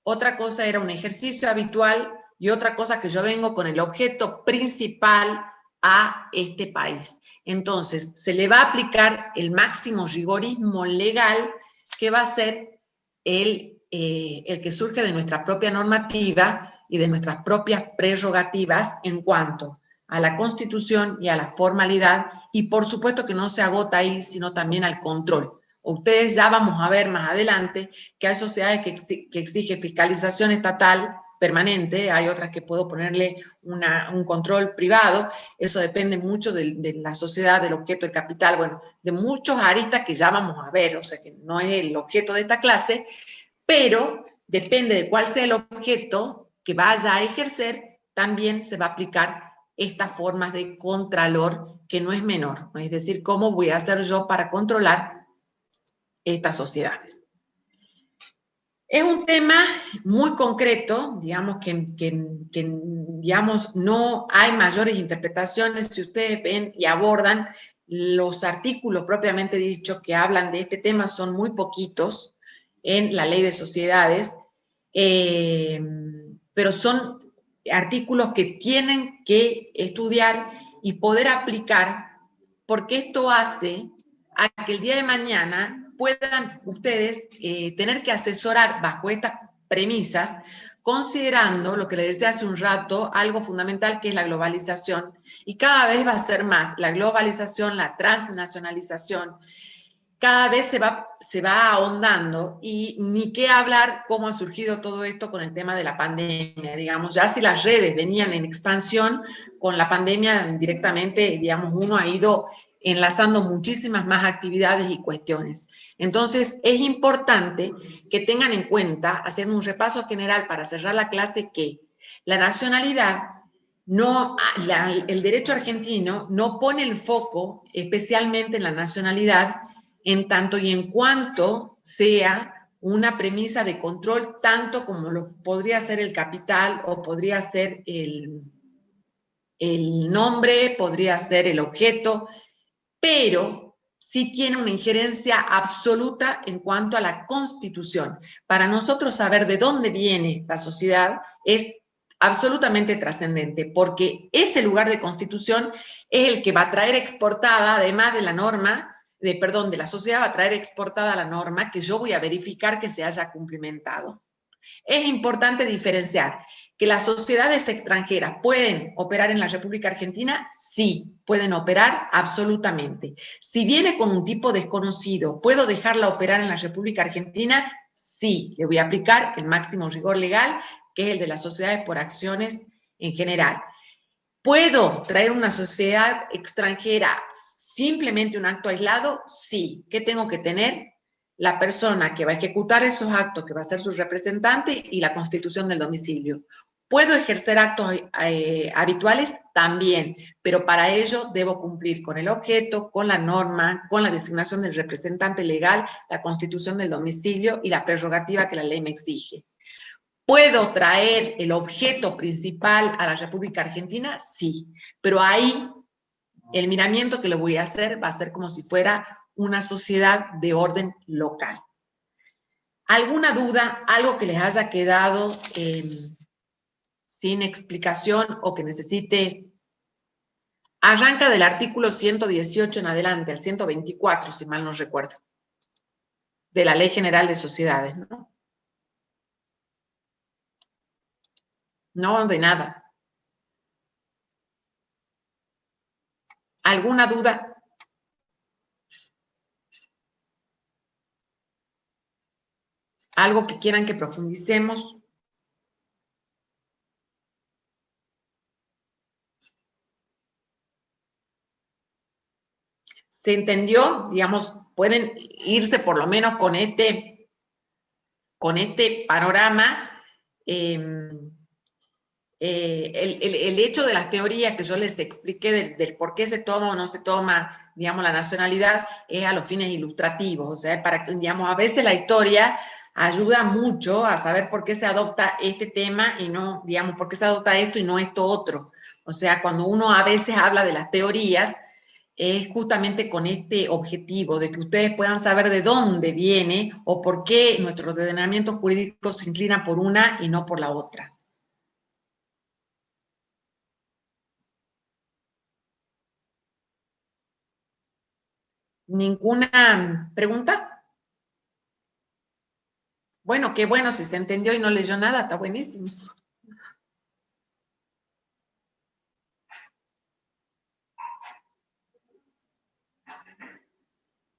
S2: otra cosa era un ejercicio habitual y otra cosa que yo vengo con el objeto principal a este país. Entonces, se le va a aplicar el máximo rigorismo legal que va a ser el que surge de nuestra propia normativa y de nuestras propias prerrogativas en cuanto a la Constitución y a la formalidad, y por supuesto que no se agota ahí, sino también al control. Ustedes ya vamos a ver más adelante que hay sociedades que exigen fiscalización estatal permanente, hay otras que puedo ponerle un control privado, eso depende mucho de la sociedad, del objeto, del capital, bueno, de muchos aristas que ya vamos a ver, o sea que no es el objeto de esta clase, pero depende de cuál sea el objeto que vaya a ejercer, también se va a aplicar estas formas de contralor, que no es menor, es decir, cómo voy a hacer yo para controlar estas sociedades. Es un tema muy concreto, digamos que digamos, no hay mayores interpretaciones. Si ustedes ven y abordan los artículos propiamente dichos que hablan de este tema, son muy poquitos en la Ley de Sociedades, pero son artículos que tienen que estudiar y poder aplicar, porque esto hace a que el día de mañana puedan ustedes tener que asesorar bajo estas premisas, considerando lo que les decía hace un rato, algo fundamental que es la globalización, y cada vez va a ser más la globalización, la transnacionalización, cada vez se va ahondando, y ni qué hablar cómo ha surgido todo esto con el tema de la pandemia, digamos, ya si las redes venían en expansión, con la pandemia directamente, digamos, uno ha ido enlazando muchísimas más actividades y cuestiones. Entonces, es importante que tengan en cuenta, haciendo un repaso general para cerrar la clase, que la nacionalidad, el derecho argentino no pone el foco especialmente en la nacionalidad, en tanto y en cuanto sea una premisa de control, tanto como lo podría ser el capital o podría ser el nombre, podría ser el objeto, pero sí tiene una injerencia absoluta en cuanto a la Constitución. Para nosotros saber de dónde viene la sociedad es absolutamente trascendente, porque ese lugar de Constitución es el que va a traer exportada, además de la norma, de la sociedad, va a traer exportada la norma que yo voy a verificar que se haya cumplimentado. Es importante diferenciar que las sociedades extranjeras pueden operar en la República Argentina, sí, pueden operar absolutamente. Si viene con un tipo desconocido, ¿puedo dejarla operar en la República Argentina? Sí, le voy a aplicar el máximo rigor legal, que es el de las sociedades por acciones en general. ¿Puedo traer una sociedad extranjera simplemente un acto aislado? Sí. ¿Qué tengo que tener? La persona que va a ejecutar esos actos, que va a ser su representante, y la constitución del domicilio. ¿Puedo ejercer actos habituales? También, pero para ello debo cumplir con el objeto, con la norma, con la designación del representante legal, la constitución del domicilio y la prerrogativa que la ley me exige. ¿Puedo traer el objeto principal a la República Argentina? Sí, pero ahí el miramiento que le voy a hacer va a ser como si fuera una sociedad de orden local. ¿Alguna duda? ¿Algo que les haya quedado sin explicación o que necesite? Arranca del artículo 118 en adelante, al 124, si mal no recuerdo, de la Ley General de Sociedades, ¿no? No, de nada. ¿Alguna duda? ¿Algo que quieran que profundicemos? ¿Se entendió? Digamos, pueden irse por lo menos con este panorama. El hecho de las teorías que yo les expliqué del por qué se toma o no se toma, digamos, la nacionalidad, es a los fines ilustrativos. O sea, para que, digamos, a veces la historia ayuda mucho a saber por qué se adopta este tema y no, digamos, por qué se adopta esto y no esto otro. O sea, cuando uno a veces habla de las teorías, es justamente con este objetivo de que ustedes puedan saber de dónde viene o por qué nuestro ordenamiento jurídico se inclina por una y no por la otra. ¿Ninguna pregunta? Bueno, qué bueno, si se entendió y no leyó nada, está buenísimo.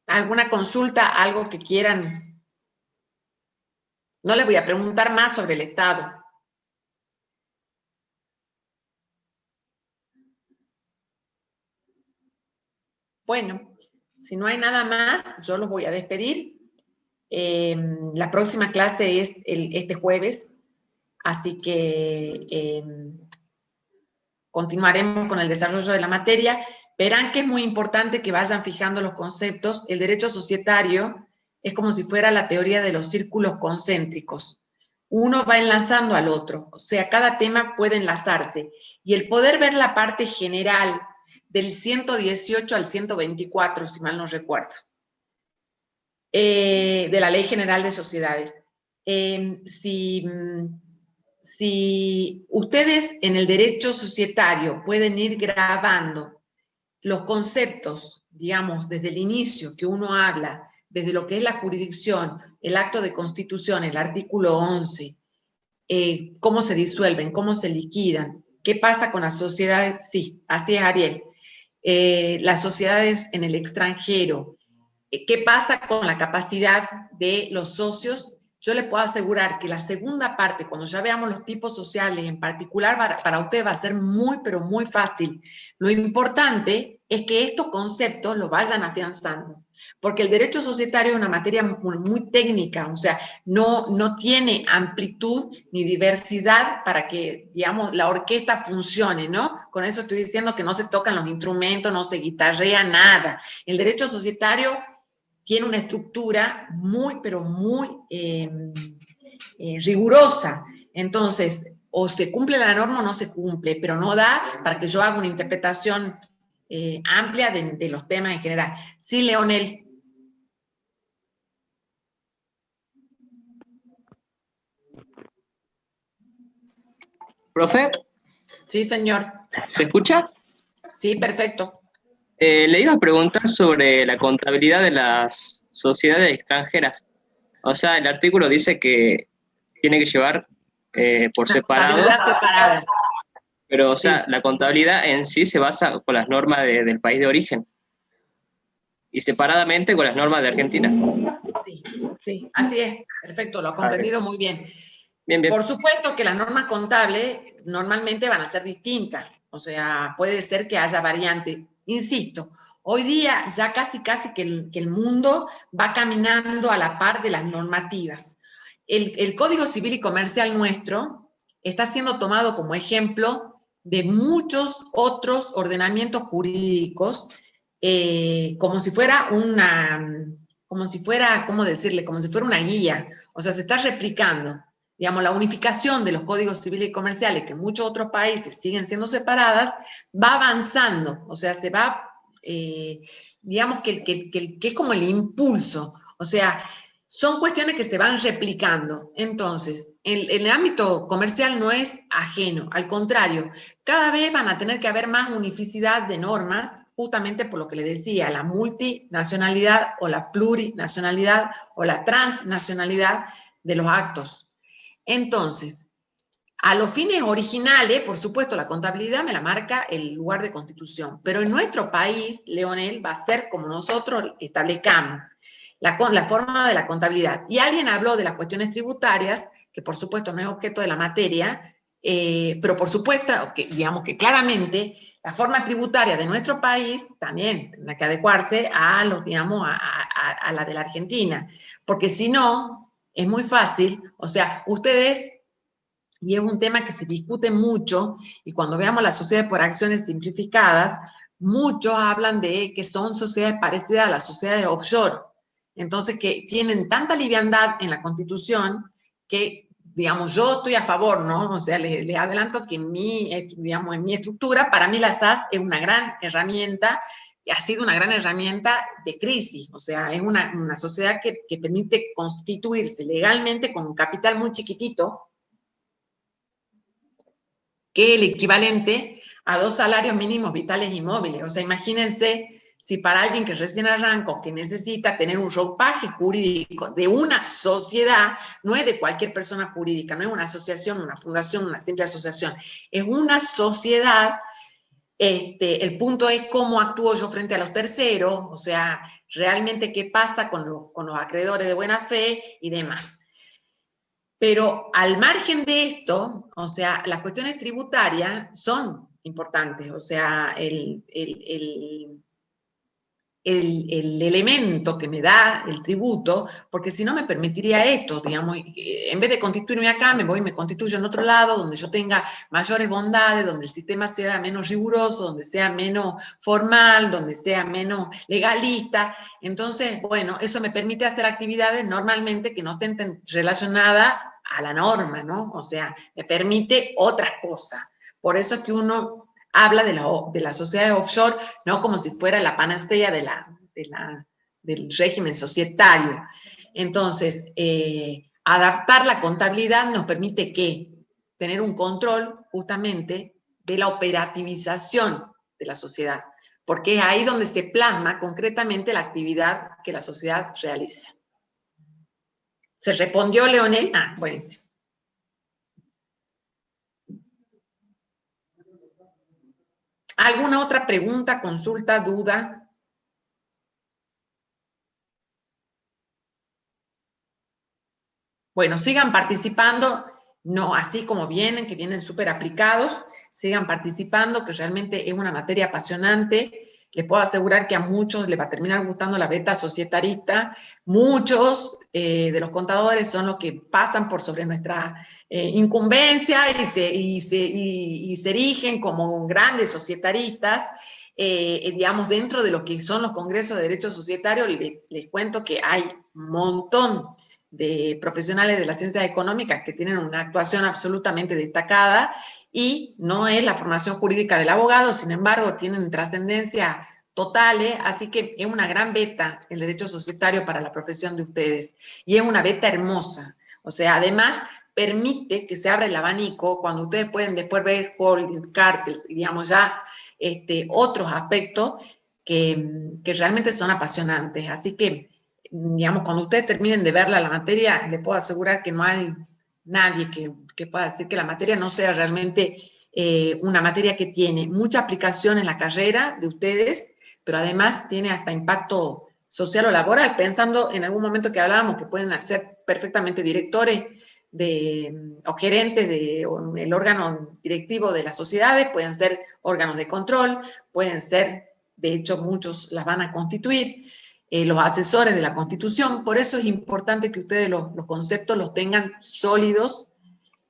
S2: ¿Alguna consulta, algo que quieran? No les voy a preguntar más sobre el Estado. Bueno, si no hay nada más, yo los voy a despedir. La próxima clase es este jueves, así que continuaremos con el desarrollo de la materia. Verán que es muy importante que vayan fijando los conceptos. El derecho societario es como si fuera la teoría de los círculos concéntricos. Uno va enlazando al otro, o sea, cada tema puede enlazarse. Y el poder ver la parte general del 118 al 124, si mal no recuerdo, de la Ley General de Sociedades. Si ustedes en el derecho societario pueden ir grabando los conceptos, digamos, desde el inicio que uno habla, desde lo que es la jurisdicción, el acto de constitución, el artículo 11, cómo se disuelven, cómo se liquidan, qué pasa con las sociedades, sí, así es, Ariel, las sociedades en el extranjero, qué pasa con la capacidad de los socios yo le puedo asegurar que la segunda parte, cuando ya veamos los tipos sociales, en particular para usted va a ser muy, pero muy fácil. Lo importante es que estos conceptos los vayan afianzando, porque el derecho societario es una materia muy técnica, o sea, no tiene amplitud ni diversidad para que, digamos, la orquesta funcione, ¿no? Con eso estoy diciendo que no se tocan los instrumentos, no se guitarrea, nada. El derecho societario tiene una estructura muy, pero muy rigurosa. Entonces, o se cumple la norma o no se cumple, pero no da para que yo haga una interpretación amplia de los temas en general. Sí, Leonel.
S5: Profe,
S2: Sí, señor.
S5: ¿se escucha?
S2: Sí, perfecto.
S5: Le iba a preguntar sobre la contabilidad de las sociedades extranjeras. O sea, el artículo dice que tiene que llevar por separado,
S2: Contabilidad separada.
S5: pero o sea,
S2: Sí.
S5: la contabilidad en sí se basa con las normas del país de origen y separadamente con las normas de Argentina.
S2: Sí, sí, así es. Perfecto, lo ha comprendido muy bien.
S5: Bien, bien.
S2: Por supuesto que las normas contables normalmente van a ser distintas, o sea, puede ser que haya variante. Insisto, hoy día ya casi que el mundo va caminando a la par de las normativas. El Código Civil y Comercial nuestro está siendo tomado como ejemplo de muchos otros ordenamientos jurídicos, como si fuera ¿cómo decirle? Como si fuera una guía, o sea, se está replicando. Digamos, la unificación de los códigos civiles y comerciales, que en muchos otros países siguen siendo separadas, va avanzando, o sea, se va, digamos que es como el impulso, o sea, son cuestiones que se van replicando. Entonces, en el ámbito comercial no es ajeno, al contrario, cada vez van a tener que haber más unificidad de normas, justamente por lo que le decía, la multinacionalidad o la plurinacionalidad o la transnacionalidad de los actos. Entonces, a los fines originales, por supuesto, la contabilidad me la marca el lugar de constitución, pero en nuestro país, Leonel, va a ser como nosotros establezcamos la forma de la contabilidad. Y alguien habló de las cuestiones tributarias, que por supuesto no es objeto de la materia, pero por supuesto, que, digamos que claramente la forma tributaria de nuestro país también tiene que adecuarse a, digamos, a la de la Argentina, porque si no, es muy fácil, o sea, ustedes, y es un tema que se discute mucho, y cuando veamos las sociedades por acciones simplificadas, muchos hablan de que son sociedades parecidas a las sociedades offshore, entonces que tienen tanta liviandad en la Constitución que, digamos, yo estoy a favor, ¿no? O sea, les adelanto que digamos, en mi estructura, para mí la SAS es una gran herramienta, ha sido una gran herramienta de crisis, o sea, es una sociedad que permite constituirse legalmente con un capital muy chiquitito, que es el equivalente a 2 salarios mínimos vitales y móviles. O sea, imagínense si para alguien que recién arranca o que necesita tener un ropaje jurídico de una sociedad, no es de cualquier persona jurídica, no es una asociación, una fundación, una simple asociación, es una sociedad. El punto es cómo actúo yo frente a los terceros, o sea, realmente qué pasa con los acreedores de buena fe y demás. Pero al margen de esto, o sea, las cuestiones tributarias son importantes, o sea, el elemento que me da el tributo, porque si no me permitiría esto, digamos, en vez de constituirme acá, me voy y me constituyo en otro lado, donde yo tenga mayores bondades, donde el sistema sea menos riguroso, donde sea menos formal, donde sea menos legalista. Entonces, bueno, eso me permite hacer actividades normalmente que no estén relacionadas a la norma, ¿no? O sea, me permite otras cosas. Por eso es que uno habla de la sociedad offshore, no como si fuera la panacea del régimen societario. Entonces, adaptar la contabilidad nos permite ¿qué? Tener un control justamente de la operativización de la sociedad, porque es ahí donde se plasma concretamente la actividad que la sociedad realiza. ¿Se respondió, Leonel? Ah, buenísimo. ¿Alguna otra pregunta, consulta, duda? Bueno, sigan participando, no así como vienen, que vienen súper aplicados, sigan participando, que realmente es una materia apasionante. Les puedo asegurar que a muchos les va a terminar gustando la beta societarista. Muchos de los contadores son los que pasan por sobre nuestra incumbencia y se erigen como grandes societaristas. Digamos, dentro de lo que son los congresos de derecho societario, les cuento que hay un montón de profesionales de las ciencias económicas que tienen una actuación absolutamente destacada y no es la formación jurídica del abogado, sin embargo, tienen trascendencia totales, así que es una gran beta el derecho societario para la profesión de ustedes y es una beta hermosa. O sea, además, permite que se abra el abanico cuando ustedes pueden después ver holdings, cárteles, digamos ya otros aspectos que realmente son apasionantes. Así que, digamos, cuando ustedes terminen de verla la materia, les puedo asegurar que no hay nadie que pueda decir que la materia no sea realmente una materia que tiene mucha aplicación en la carrera de ustedes, pero además tiene hasta impacto social o laboral, pensando en algún momento que hablábamos que pueden ser perfectamente directores o gerentes del órgano directivo de las sociedades, pueden ser órganos de control, pueden ser, de hecho muchos las van a constituir, los asesores de la Constitución. Por eso es importante que ustedes los conceptos los tengan sólidos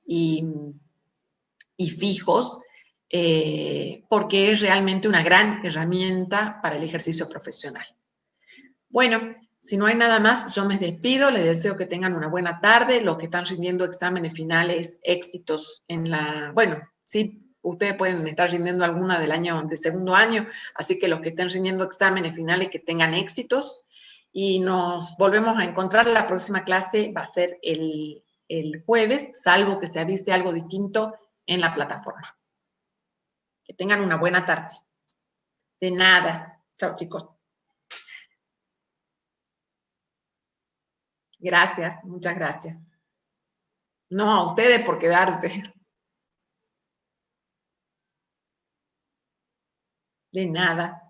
S2: y fijos, porque es realmente una gran herramienta para el ejercicio profesional. Bueno, si no hay nada más, yo me despido, les deseo que tengan una buena tarde, los que están rindiendo exámenes finales, éxitos en la... Bueno, sí, ustedes pueden estar rindiendo alguna de segundo año, así que los que estén rindiendo exámenes finales que tengan éxitos, y nos volvemos a encontrar. La próxima clase va a ser el jueves, salvo que se avise algo distinto en la plataforma. Que tengan una buena tarde. De nada. Chao, chicos. Gracias, muchas gracias. No, a ustedes por quedarse. De nada.